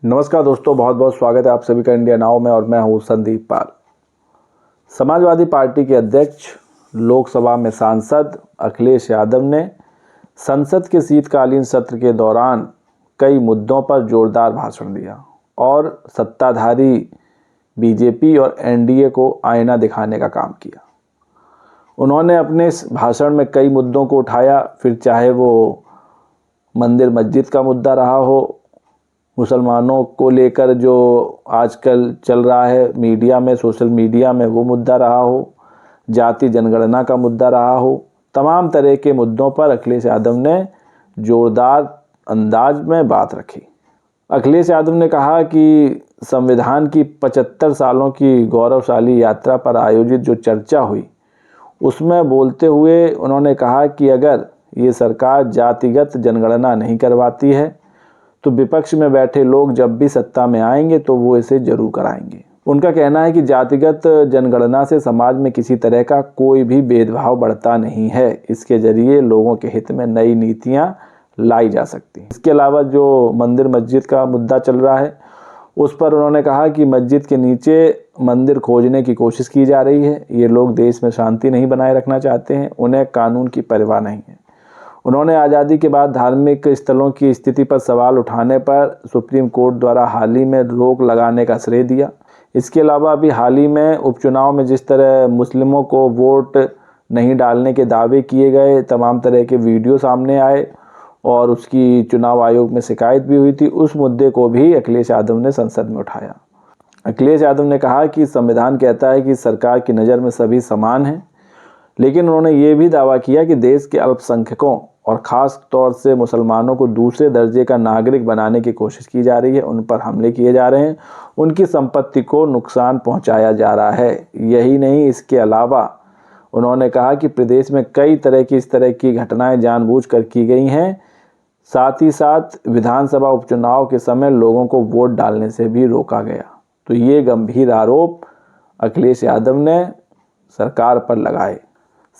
नमस्कार दोस्तों, बहुत बहुत स्वागत है आप सभी का इंडिया नाउ में और मैं हूं संदीप पाल। समाजवादी पार्टी के अध्यक्ष, लोकसभा में सांसद अखिलेश यादव ने संसद के शीतकालीन सत्र के दौरान कई मुद्दों पर जोरदार भाषण दिया और सत्ताधारी बीजेपी और एनडीए को आईना दिखाने का काम किया। उन्होंने अपने इस भाषण में कई मुद्दों को उठाया, फिर चाहे वो मंदिर मस्जिद का मुद्दा रहा हो, मुसलमानों को लेकर जो आजकल चल रहा है मीडिया में, सोशल मीडिया में, वो मुद्दा रहा हो, जाति जनगणना का मुद्दा रहा हो, तमाम तरह के मुद्दों पर अखिलेश यादव ने जोरदार अंदाज में बात रखी। अखिलेश यादव ने कहा कि संविधान की 75 सालों की गौरवशाली यात्रा पर आयोजित जो चर्चा हुई उसमें बोलते हुए उन्होंने कहा कि अगर ये सरकार जातिगत जनगणना नहीं करवाती है तो विपक्ष में बैठे लोग जब भी सत्ता में आएंगे तो वो इसे जरूर कराएंगे। उनका कहना है कि जातिगत जनगणना से समाज में किसी तरह का कोई भी भेदभाव बढ़ता नहीं है, इसके जरिए लोगों के हित में नई नीतियां लाई जा सकती हैं। इसके अलावा जो मंदिर मस्जिद का मुद्दा चल रहा है उस पर उन्होंने कहा कि मस्जिद के नीचे मंदिर खोजने की कोशिश की जा रही है। ये लोग देश में शांति नहीं बनाए रखना चाहते हैं, उन्हें कानून की परवाह नहीं है। उन्होंने आज़ादी के बाद धार्मिक स्थलों की स्थिति पर सवाल उठाने पर सुप्रीम कोर्ट द्वारा हाल ही में रोक लगाने का श्रेय दिया। इसके अलावा अभी हाल ही में उपचुनाव में जिस तरह मुस्लिमों को वोट नहीं डालने के दावे किए गए, तमाम तरह के वीडियो सामने आए और उसकी चुनाव आयोग में शिकायत भी हुई थी, उस मुद्दे को भी अखिलेश यादव ने संसद में उठाया। अखिलेश यादव ने कहा कि संविधान कहता है कि सरकार की नज़र में सभी समान हैं, लेकिन उन्होंने ये भी दावा किया कि देश के अल्पसंख्यकों और ख़ास तौर से मुसलमानों को दूसरे दर्जे का नागरिक बनाने की कोशिश की जा रही है, उन पर हमले किए जा रहे हैं, उनकी संपत्ति को नुकसान पहुंचाया जा रहा है। यही नहीं, इसके अलावा उन्होंने कहा कि प्रदेश में कई तरह की इस तरह की घटनाएं जानबूझकर की गई हैं। साथ ही साथ विधानसभा उपचुनाव के समय लोगों को वोट डालने से भी रोका गया। तो ये गंभीर आरोप अखिलेश यादव ने सरकार पर लगाए।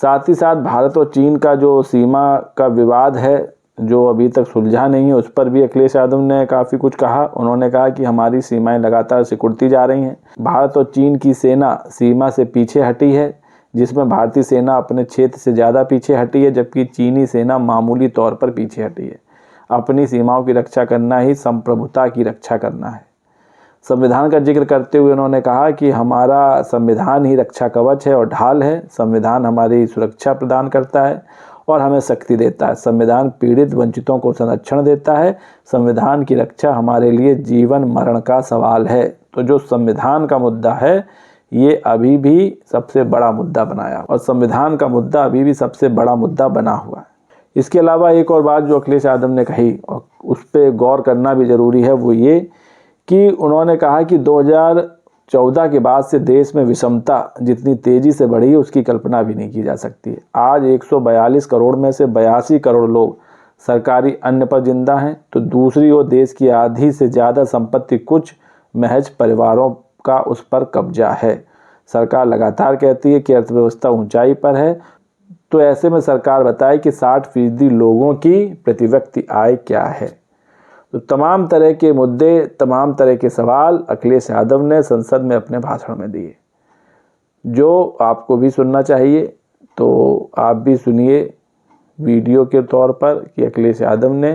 साथ ही साथ भारत और चीन का जो सीमा का विवाद है जो अभी तक सुलझा नहीं है, उस पर भी अखिलेश यादव ने काफ़ी कुछ कहा। उन्होंने कहा कि हमारी सीमाएं लगातार सिकुड़ती जा रही हैं। भारत और चीन की सेना सीमा से पीछे हटी है, जिसमें भारतीय सेना अपने क्षेत्र से ज़्यादा पीछे हटी है, जबकि चीनी सेना मामूली तौर पर पीछे हटी है। अपनी सीमाओं की रक्षा करना ही संप्रभुता की रक्षा करना है। संविधान का जिक्र करते हुए उन्होंने कहा कि हमारा संविधान ही रक्षा कवच है और ढाल है। संविधान हमारी सुरक्षा प्रदान करता है और हमें शक्ति देता है। संविधान पीड़ित वंचितों को संरक्षण देता है। संविधान की रक्षा हमारे लिए जीवन मरण का सवाल है। तो जो संविधान का मुद्दा है ये अभी भी सबसे बड़ा मुद्दा बनाया और संविधान का मुद्दा अभी भी सबसे बड़ा मुद्दा बना हुआ है। इसके अलावा एक और बात जो अखिलेश यादव ने कही और उस पर गौर करना भी ज़रूरी है, वो ये कि उन्होंने कहा कि 2014 के बाद से देश में विषमता जितनी तेज़ी से बढ़ी है उसकी कल्पना भी नहीं की जा सकती है। आज 142 करोड़ में से 82 करोड़ लोग सरकारी अन्न पर जिंदा हैं, तो दूसरी ओर देश की आधी से ज़्यादा संपत्ति कुछ महज परिवारों का उस पर कब्जा है। सरकार लगातार कहती है कि अर्थव्यवस्था ऊंचाई पर है, तो ऐसे में सरकार बताए कि 60% लोगों की प्रति व्यक्ति आय क्या है। तो तमाम तरह के मुद्दे, तमाम तरह के सवाल अखिलेश यादव ने संसद में अपने भाषण में दिए, जो आपको भी सुनना चाहिए। तो आप भी सुनिए वीडियो के तौर पर कि अखिलेश यादव ने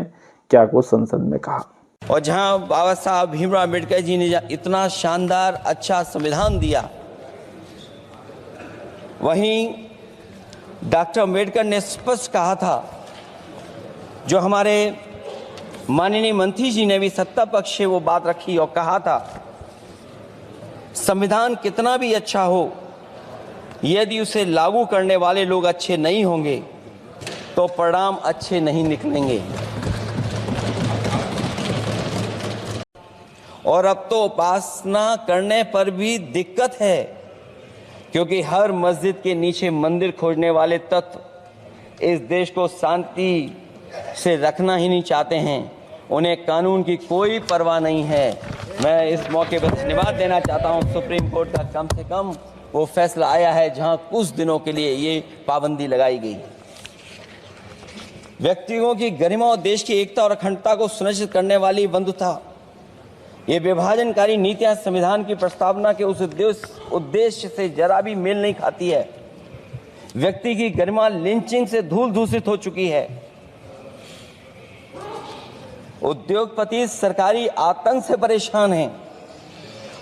क्या कुछ संसद में कहा। और जहां बाबा साहब भीमराव अम्बेडकर जी ने इतना शानदार अच्छा संविधान दिया, वहीं डॉक्टर अम्बेडकर ने स्पष्ट कहा था, जो हमारे माननीय मंत्री जी ने भी सत्ता पक्ष से वो बात रखी और कहा था, संविधान कितना भी अच्छा हो, यदि उसे लागू करने वाले लोग अच्छे नहीं होंगे तो परिणाम अच्छे नहीं निकलेंगे। और अब तो उपासना करने पर भी दिक्कत है, क्योंकि हर मस्जिद के नीचे मंदिर खोजने वाले तत्व इस देश को शांति से रखना ही नहीं चाहते हैं। उन्हें कानून की कोई परवाह नहीं है। मैं इस मौके पर धन्यवाद देना चाहता हूं सुप्रीम कोर्ट का, कम से कम वो फैसला आया है जहां कुछ दिनों के लिए ये पाबंदी लगाई गई। व्यक्तियों की गरिमा और देश की एकता और अखंडता को सुनिश्चित करने वाली बंधुता ये विभाजनकारी नीतियां संविधान की प्रस्तावना के उस उद्देश्य से जरा भी मेल नहीं खाती है। व्यक्ति की गरिमा लिंचिंग से धूल दूषित हो चुकी है। उद्योगपति सरकारी आतंक से परेशान हैं,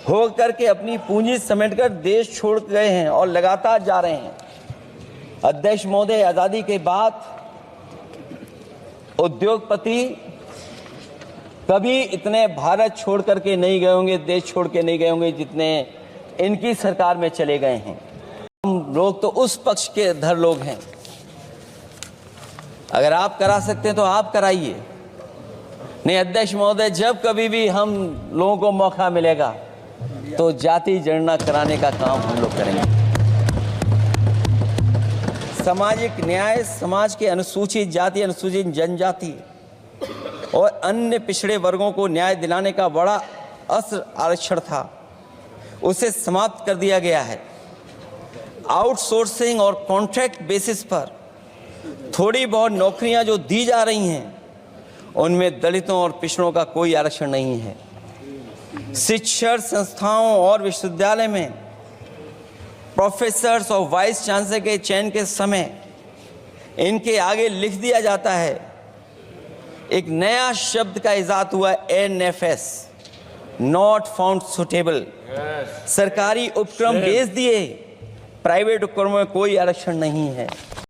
हो करके अपनी पूंजी समेटकर देश छोड़ गए हैं और लगातार जा रहे हैं। अध्यक्ष महोदय, आजादी के बाद उद्योगपति कभी इतने भारत छोड़ करके नहीं गए होंगे, देश छोड़ के नहीं गए होंगे जितने इनकी सरकार में चले गए हैं। हम लोग तो उस पक्ष के धर लोग हैं। अगर आप करा सकते हैं तो आप कराइए। नहीं अध्यक्ष महोदय, जब कभी भी हम लोगों को मौका मिलेगा तो जाति जनगणना कराने का काम हम लोग करेंगे। सामाजिक न्याय समाज के अनुसूचित जाति, अनुसूचित जनजाति और अन्य पिछड़े वर्गों को न्याय दिलाने का बड़ा असर आरक्षण था, उसे समाप्त कर दिया गया है। आउटसोर्सिंग और कॉन्ट्रैक्ट बेसिस पर थोड़ी बहुत नौकरियां जो दी जा रही हैं, उनमें दलितों और पिछड़ों का कोई आरक्षण नहीं है। शिक्षण संस्थाओं और विश्वविद्यालय में प्रोफेसर्स और वाइस चांसलर के चयन के समय इनके आगे लिख दिया जाता है, एक नया शब्द का इजाद हुआ, NFS, नॉट फाउंड सुटेबल। सरकारी उपक्रम बेच दिए, प्राइवेट उपक्रमों में कोई आरक्षण नहीं है।